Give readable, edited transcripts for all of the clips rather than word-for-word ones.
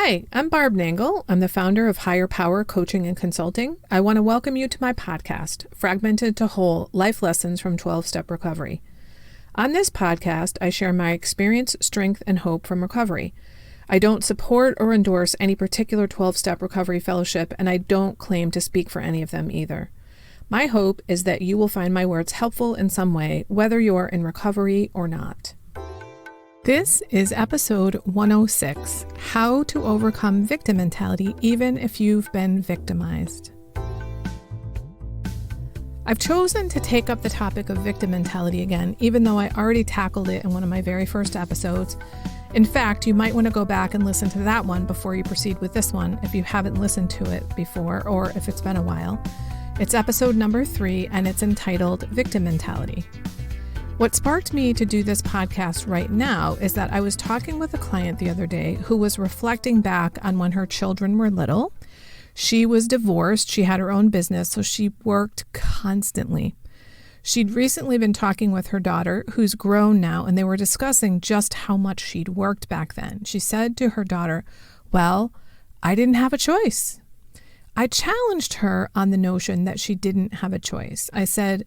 Hi, I'm Barb Nangle. I'm the founder of Higher Power Coaching and Consulting. I want to welcome you to my podcast, Fragmented to Whole: Life Lessons from 12-Step Recovery. On this podcast, I share my experience, strength, and hope from recovery. I don't support or endorse any particular 12-step recovery fellowship, and I don't claim to speak for any of them either. My hope is that you will find my words helpful in some way, whether you're in recovery or not. This is episode 106, How to Overcome Victim Mentality Even If You've Been Victimized. I've chosen to take up the topic of victim mentality again, even though I already tackled it in one of my very first episodes. In fact, you might want to go back and listen to that one before you proceed with this one if you haven't listened to it before or if it's been a while. It's episode number 3 and it's entitled Victim Mentality. What sparked me to do this podcast right now is that I was talking with a client the other day who was reflecting back on when her children were little. She was divorced, she had her own business, so she worked constantly. She'd recently been talking with her daughter, who's grown now, and they were discussing just how much she'd worked back then. She said to her daughter, "Well, I didn't have a choice." I challenged her on the notion that she didn't have a choice. I said,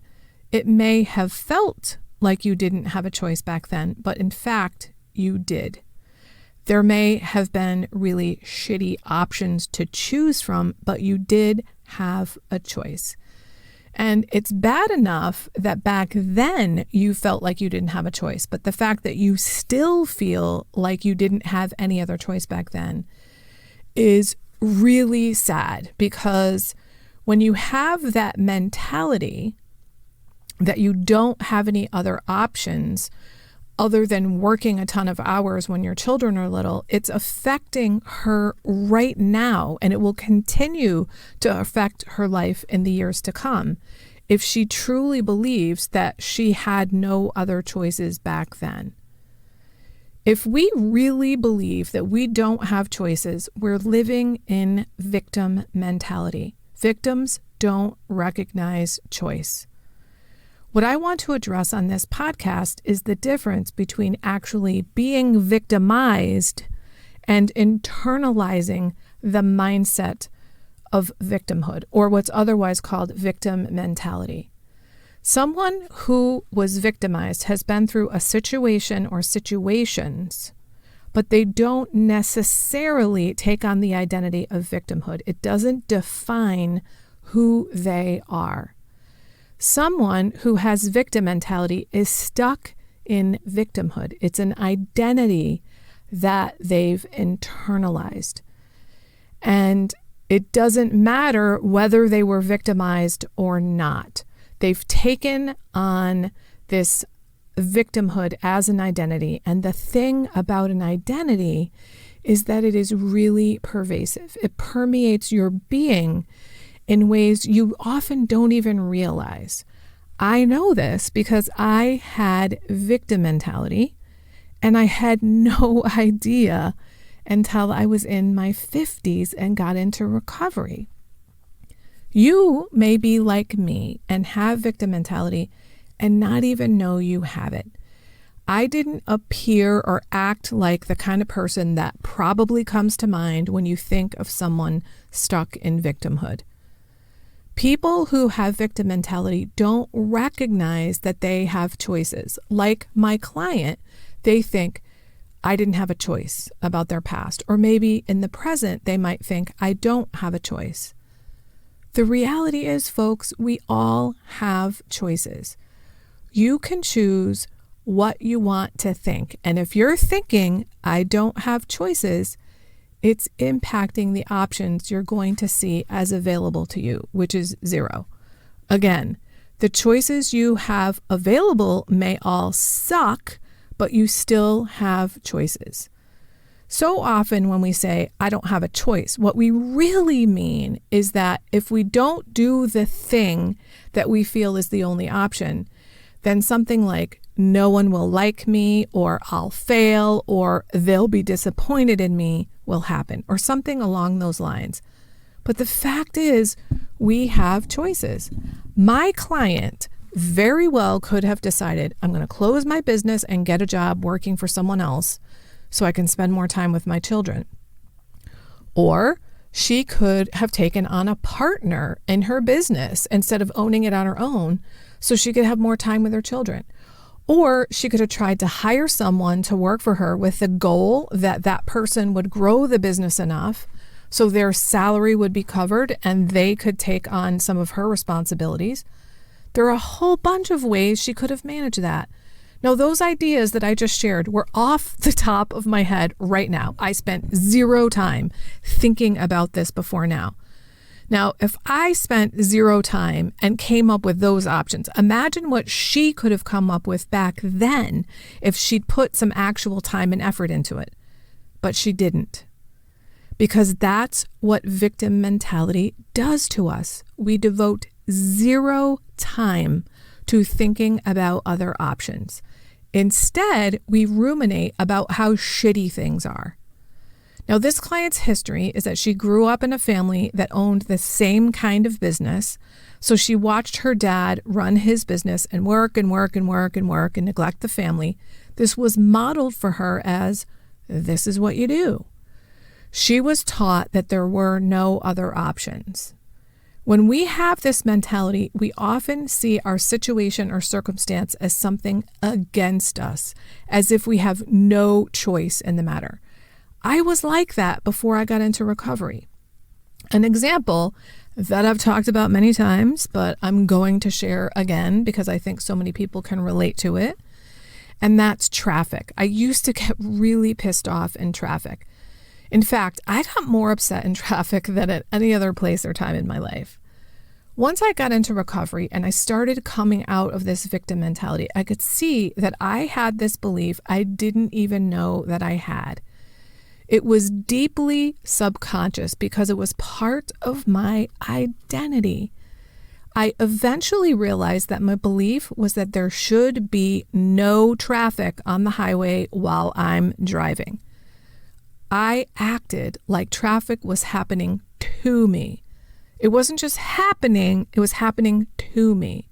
"It may have felt like you didn't have a choice back then, but in fact, you did. There may have been really shitty options to choose from, but you did have a choice. And it's bad enough that back then you felt like you didn't have a choice, but the fact that you still feel like you didn't have any other choice back then is really sad, because when you have that mentality that you don't have any other options other than working a ton of hours when your children are little, it's affecting her right now, and it will continue to affect her life in the years to come if she truly believes that she had no other choices back then. If we really believe that we don't have choices, we're living in victim mentality. Victims don't recognize choice. What I want to address on this podcast is the difference between actually being victimized and internalizing the mindset of victimhood, or what's otherwise called victim mentality. Someone who was victimized has been through a situation or situations, but they don't necessarily take on the identity of victimhood. It doesn't define who they are. Someone who has victim mentality is stuck in victimhood. It's an identity that they've internalized. And it doesn't matter whether they were victimized or not. They've taken on this victimhood as an identity. And the thing about an identity is that it is really pervasive. It permeates your being in ways you often don't even realize. I know this because I had victim mentality, and I had no idea until I was in my 50s and got into recovery. You may be like me and have victim mentality and not even know you have it. I didn't appear or act like the kind of person that probably comes to mind when you think of someone stuck in victimhood. People who have victim mentality don't recognize that they have choices. Like my client, they think, I didn't have a choice about their past. Or maybe in the present, they might think, I don't have a choice. The reality is, folks, we all have choices. You can choose what you want to think. And if you're thinking, I don't have choices, it's impacting the options you're going to see as available to you, which is 0. Again, the choices you have available may all suck, but you still have choices. So often when we say, I don't have a choice, what we really mean is that if we don't do the thing that we feel is the only option, then something like, no one will like me, or I'll fail, or they'll be disappointed in me will happen, or something along those lines. But the fact is, we have choices. My client very well could have decided, I'm going to close my business and get a job working for someone else so I can spend more time with my children. Or she could have taken on a partner in her business instead of owning it on her own so she could have more time with her children. Or she could have tried to hire someone to work for her with the goal that that person would grow the business enough so their salary would be covered and they could take on some of her responsibilities. There are a whole bunch of ways she could have managed that. Now, those ideas that I just shared were off the top of my head right now. I spent zero time thinking about this before now. Now, if I spent zero time and came up with those options, imagine what she could have come up with back then if she'd put some actual time and effort into it. But she didn't. Because that's what victim mentality does to us. We devote zero time to thinking about other options. Instead, we ruminate about how shitty things are. Now, this client's history is that she grew up in a family that owned the same kind of business. So she watched her dad run his business and work and work and work and work and neglect the family. This was modeled for her as, this is what you do. She was taught that there were no other options. When we have this mentality, we often see our situation or circumstance as something against us, as if we have no choice in the matter. I was like that before I got into recovery. An example that I've talked about many times, but I'm going to share again because I think so many people can relate to it, and that's traffic. I used to get really pissed off in traffic. In fact, I got more upset in traffic than at any other place or time in my life. Once I got into recovery and I started coming out of this victim mentality, I could see that I had this belief I didn't even know that I had. It was deeply subconscious because it was part of my identity. I eventually realized that my belief was that there should be no traffic on the highway while I'm driving. I acted like traffic was happening to me. It wasn't just happening, it was happening to me.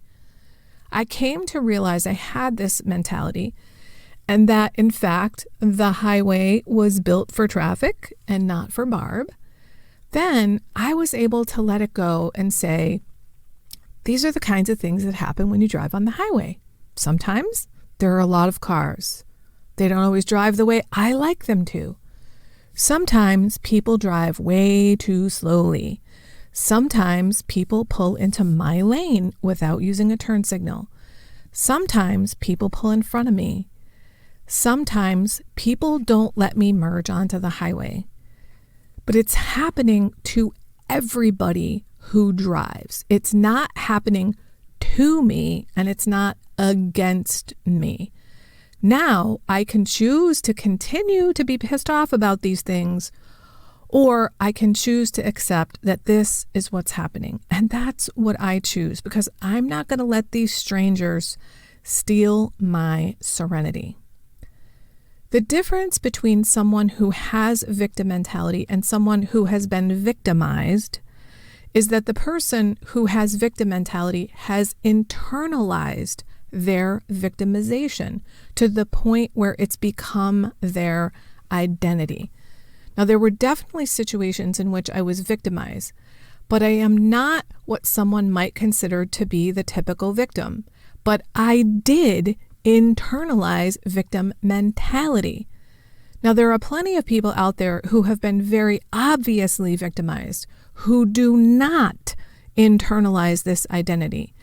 I came to realize I had this mentality and that, in fact, the highway was built for traffic and not for Barb. Then I was able to let it go and say, these are the kinds of things that happen when you drive on the highway. Sometimes there are a lot of cars. They don't always drive the way I like them to. Sometimes people drive way too slowly. Sometimes people pull into my lane without using a turn signal. Sometimes people pull in front of me. Sometimes people don't let me merge onto the highway. But it's happening to everybody who drives. It's not happening to me and it's not against me. Now I can choose to continue to be pissed off about these things, or I can choose to accept that this is what's happening. And that's what I choose because I'm not going to let these strangers steal my serenity. The difference between someone who has victim mentality and someone who has been victimized is that the person who has victim mentality has internalized their victimization to the point where it's become their identity. Now, there were definitely situations in which I was victimized, but I am not what someone might consider to be the typical victim. But I did internalize victim mentality. Now, there are plenty of people out there who have been very obviously victimized, who do not internalize this identity.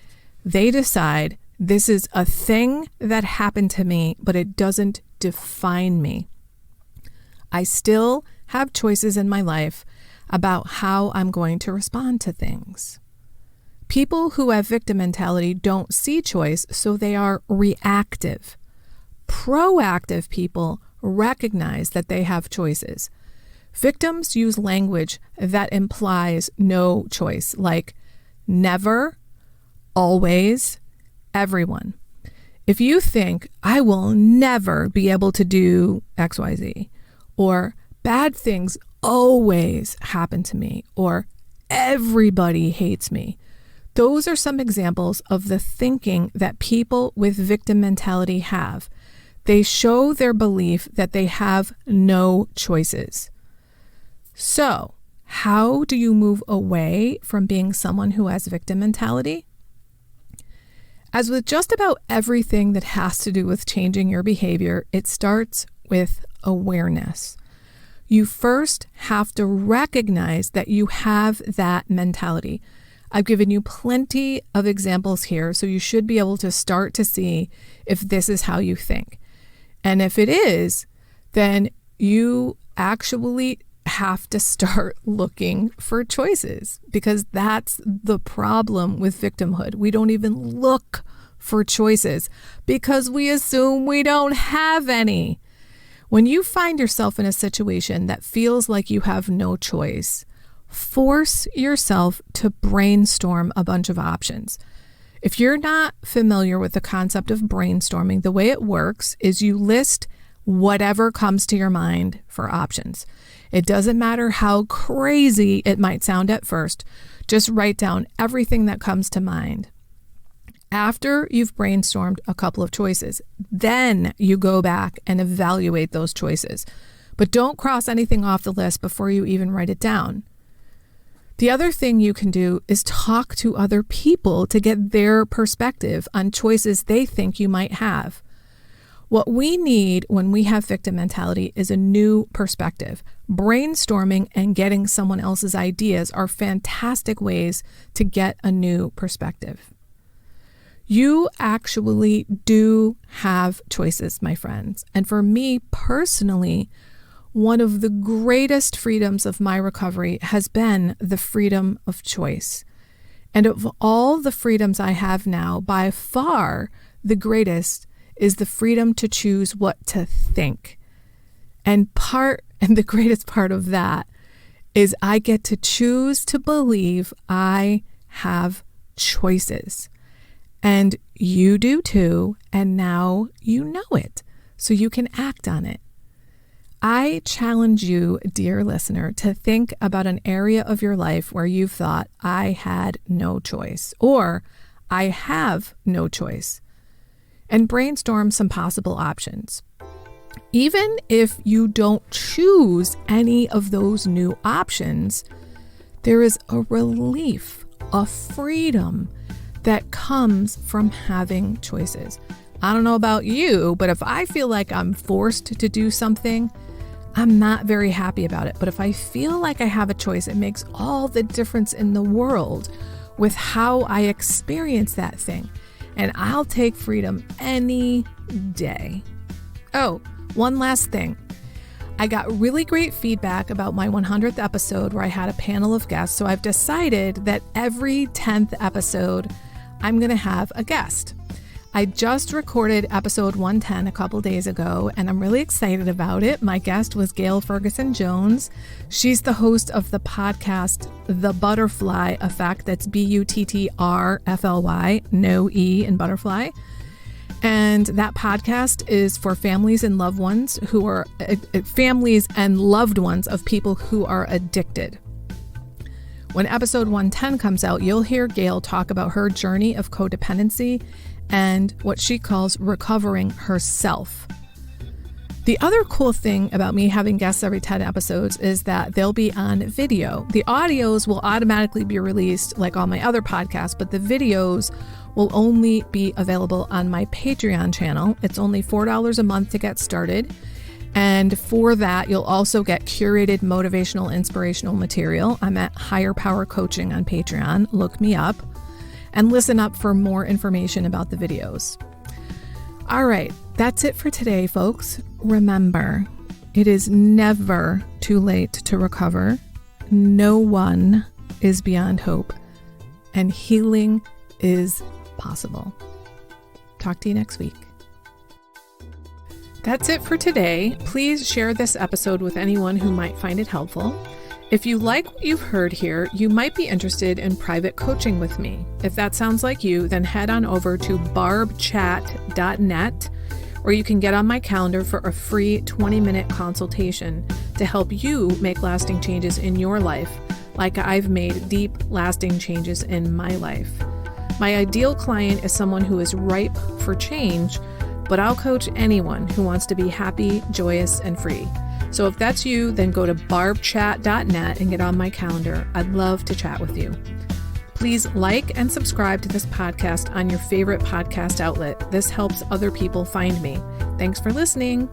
They decide this is a thing that happened to me, but it doesn't define me. I still have choices in my life about how I'm going to respond to things. People who have victim mentality don't see choice, so they are reactive. Proactive people recognize that they have choices. Victims use language that implies no choice, like never, always, everyone. If you think, I will never be able to do XYZ, or bad things always happen to me, or everybody hates me, those are some examples of the thinking that people with victim mentality have. They show their belief that they have no choices. So, how do you move away from being someone who has victim mentality? As with just about everything that has to do with changing your behavior, it starts with awareness. You first have to recognize that you have that mentality. I've given you plenty of examples here, so you should be able to start to see if this is how you think. And if it is, then you actually have to start looking for choices, because that's the problem with victimhood. We don't even look for choices because we assume we don't have any. When you find yourself in a situation that feels like you have no choice, force yourself to brainstorm a bunch of options. If you're not familiar with the concept of brainstorming, the way it works is you list whatever comes to your mind for options. It doesn't matter how crazy it might sound at first. Just write down everything that comes to mind. After you've brainstormed a couple of choices, then you go back and evaluate those choices. But don't cross anything off the list before you even write it down. The other thing you can do is talk to other people to get their perspective on choices they think you might have. What we need when we have victim mentality is a new perspective. Brainstorming and getting someone else's ideas are fantastic ways to get a new perspective. You actually do have choices, my friends. And for me personally, one of the greatest freedoms of my recovery has been the freedom of choice. And of all the freedoms I have now, by far the greatest is the freedom to choose what to think. And the greatest part of that is I get to choose to believe I have choices. And you do too, and now you know it, so you can act on it. I challenge you, dear listener, to think about an area of your life where you've thought, I had no choice, or I have no choice, and brainstorm some possible options. Even if you don't choose any of those new options, there is a relief, a freedom that comes from having choices. I don't know about you, but if I feel like I'm forced to do something, I'm not very happy about it. But if I feel like I have a choice, it makes all the difference in the world with how I experience that thing. And I'll take freedom any day. Oh, one last thing. I got really great feedback about my 100th episode where I had a panel of guests. So I've decided that every 10th episode, I'm going to have a guest. I just recorded episode 110 a couple days ago, and I'm really excited about it. My guest was Gail Ferguson-Jones. She's the host of the podcast, The Butterfly Effect. That's Butterfly, no E in butterfly. And that podcast is for families and loved ones of people who are addicted. When episode 110 comes out, you'll hear Gail talk about her journey of codependency and what she calls recovering herself. The other cool thing about me having guests every 10 episodes is that they'll be on video. The audios will automatically be released like all my other podcasts, but the videos will only be available on my Patreon channel. It's only $4 a month to get started. And for that, you'll also get curated motivational, inspirational material. I'm at Higher Power Coaching on Patreon. Look me up and listen up for more information about the videos. All right, that's it for today, folks. Remember, it is never too late to recover. No one is beyond hope, and healing is possible. Talk to you next week. That's it for today. Please share this episode with anyone who might find it helpful. If you like what you've heard here, you might be interested in private coaching with me. If that sounds like you, then head on over to barbchat.net, where you can get on my calendar for a free 20-minute consultation to help you make lasting changes in your life, like I've made deep, lasting changes in my life. My ideal client is someone who is ripe for change, but I'll coach anyone who wants to be happy, joyous, and free. So if that's you, then go to barbchat.net and get on my calendar. I'd love to chat with you. Please like and subscribe to this podcast on your favorite podcast outlet. This helps other people find me. Thanks for listening.